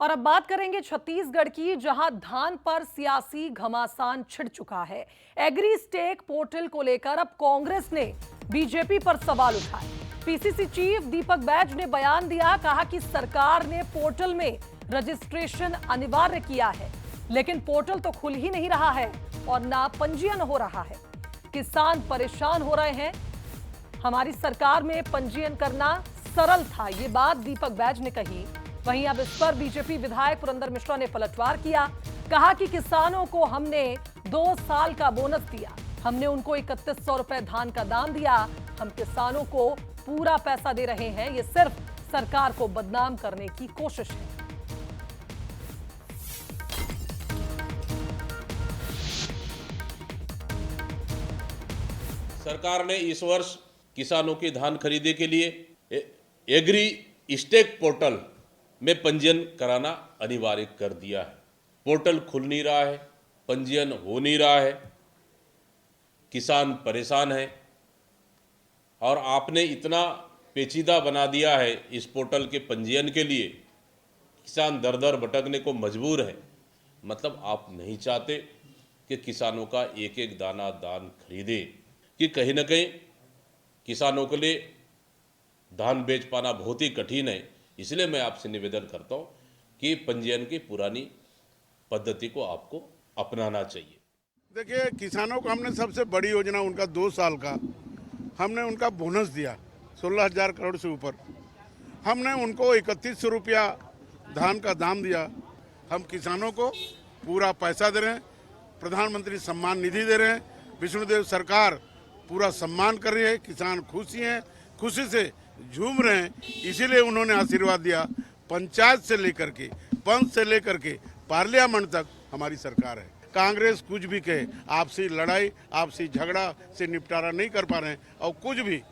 और अब बात करेंगे छत्तीसगढ़ की, जहां धान पर सियासी घमासान छिड़ चुका है। एग्री स्टेक पोर्टल को लेकर अब कांग्रेस ने बीजेपी पर सवाल उठाए। पीसीसी चीफ दीपक बैज ने बयान दिया, कहा कि सरकार ने पोर्टल में रजिस्ट्रेशन अनिवार्य किया है, लेकिन पोर्टल तो खुल ही नहीं रहा है और ना पंजीयन हो रहा है। किसान परेशान हो रहे हैं। हमारी सरकार में पंजीयन करना सरल था, ये बात दीपक बैज ने कही। वहीं अब इस पर बीजेपी विधायक पुरंदर मिश्रा ने पलटवार किया। कहा कि किसानों को हमने 2 साल का बोनस दिया, हमने उनको 3100 रुपए धान का दाम दिया, हम किसानों को पूरा पैसा दे रहे हैं, ये सिर्फ सरकार को बदनाम करने की कोशिश है। सरकार ने इस वर्ष किसानों की धान खरीदी के लिए एग्री स्टेक पोर्टल में पंजीयन कराना अनिवार्य कर दिया है। पोर्टल खुल नहीं रहा है, पंजीयन हो नहीं रहा है, किसान परेशान है और आपने इतना पेचीदा बना दिया है इस पोर्टल के पंजीयन के लिए, किसान दर दर भटकने को मजबूर है। मतलब आप नहीं चाहते कि किसानों का एक एक दाना दान खरीदे, कि कहीं ना कहीं किसानों के लिए धान बेच पाना बहुत ही कठिन है। इसलिए मैं आपसे निवेदन करता हूं कि पंजीयन की पुरानी पद्धति को आपको अपनाना चाहिए। देखिए, किसानों को हमने सबसे बड़ी योजना उनका 2 साल का हमने उनका बोनस दिया 16,000 करोड़ से ऊपर। हमने उनको 3100 रुपया धान का दाम दिया। हम किसानों को पूरा पैसा दे रहे हैं, प्रधानमंत्री सम्मान निधि दे रहे हैं, विष्णुदेव सरकार पूरा सम्मान कर रही है, किसान खुशी हैं, खुशी से झूम रहे हैं। इसीलिए उन्होंने आशीर्वाद दिया। पंचायत से लेकर के पंच से लेकर के पार्लियामेंट तक हमारी सरकार है। कांग्रेस कुछ भी कहे, आपसी लड़ाई आपसी झगड़ा से निपटारा नहीं कर पा रहे हैं और कुछ भी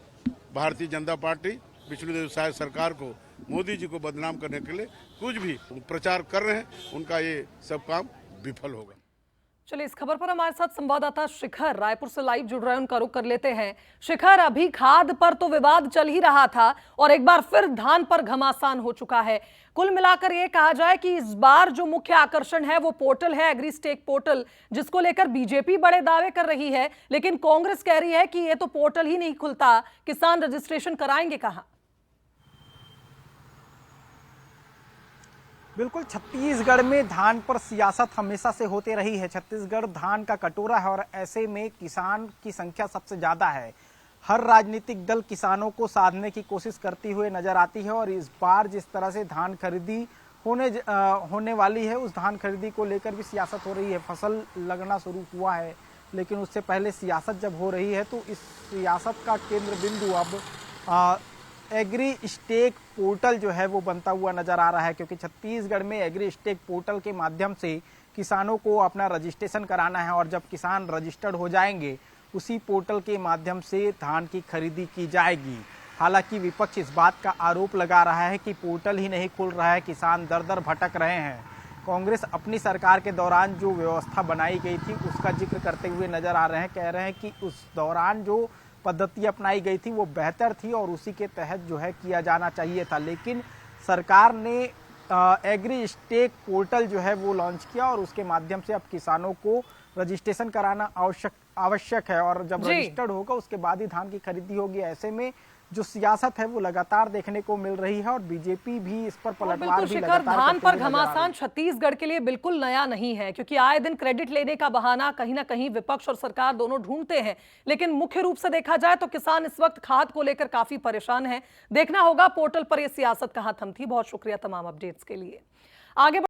भारतीय जनता पार्टी विष्णुदेव साय सरकार को, मोदी जी को बदनाम करने के लिए कुछ भी प्रचार कर रहे हैं, उनका ये सब काम विफल होगा। चलिए, इस खबर पर हमारे साथ संवाददाता शिखर रायपुर से लाइव जुड़ रहे हैं, उनका रुख कर लेते हैं। शिखर, अभी खाद पर तो विवाद चल ही रहा था और एक बार फिर धान पर घमासान हो चुका है। कुल मिलाकर यह कहा जाए कि इस बार जो मुख्य आकर्षण है वो पोर्टल है, एग्री स्टेक पोर्टल, जिसको लेकर बीजेपी बड़े दावे कर रही है, लेकिन कांग्रेस कह रही है कि ये तो पोर्टल ही नहीं खुलता, किसान रजिस्ट्रेशन कराएंगे कहां? बिल्कुल, छत्तीसगढ़ में धान पर सियासत हमेशा से होते रही है। छत्तीसगढ़ धान का कटोरा है और ऐसे में किसान की संख्या सबसे ज्यादा है। हर राजनीतिक दल किसानों को साधने की कोशिश करती हुए नजर आती है और इस बार जिस तरह से धान खरीदी होने वाली है, उस धान खरीदी को लेकर भी सियासत हो रही है। फसल लगना शुरू हुआ है, लेकिन उससे पहले सियासत जब हो रही है तो इस सियासत का केंद्र बिंदु अब एग्री स्टेक पोर्टल जो है वो बनता हुआ नजर आ रहा है, क्योंकि छत्तीसगढ़ में एग्री स्टेक पोर्टल के माध्यम से किसानों को अपना रजिस्ट्रेशन कराना है और जब किसान रजिस्टर्ड हो जाएंगे उसी पोर्टल के माध्यम से धान की खरीदी की जाएगी। हालांकि विपक्ष इस बात का आरोप लगा रहा है कि पोर्टल ही नहीं खुल रहा है, किसान दर दर भटक रहे हैं। कांग्रेस अपनी सरकार के दौरान जो व्यवस्था बनाई गई थी उसका जिक्र करते हुए नजर आ रहे हैं, कह रहे हैं कि उस दौरान जो पद्धति अपनाई गई थी वो बेहतर थी और उसी के तहत जो है किया जाना चाहिए था। लेकिन सरकार ने एग्री स्टेक पोर्टल जो है वो लॉन्च किया और उसके माध्यम से अब किसानों को रजिस्ट्रेशन कराना आवश्यक है और जब रजिस्टर्ड होगा उसके बाद ही धान की खरीदी होगी। ऐसे में जो सियासत है वो लगातार देखने को मिल रही है और बीजेपी भी इस पर पलटवार भी लगातार धान पर घमासान छत्तीसगढ़ के लिए बिल्कुल नया नहीं है, क्योंकि आए दिन क्रेडिट लेने का बहाना कहीं ना कहीं विपक्ष और सरकार दोनों ढूंढते हैं। लेकिन मुख्य रूप से देखा जाए तो किसान इस वक्त खाद को लेकर काफी परेशान है। देखना होगा पोर्टल पर यह सियासत कहां थमती। बहुत शुक्रिया तमाम अपडेट्स के लिए। आगे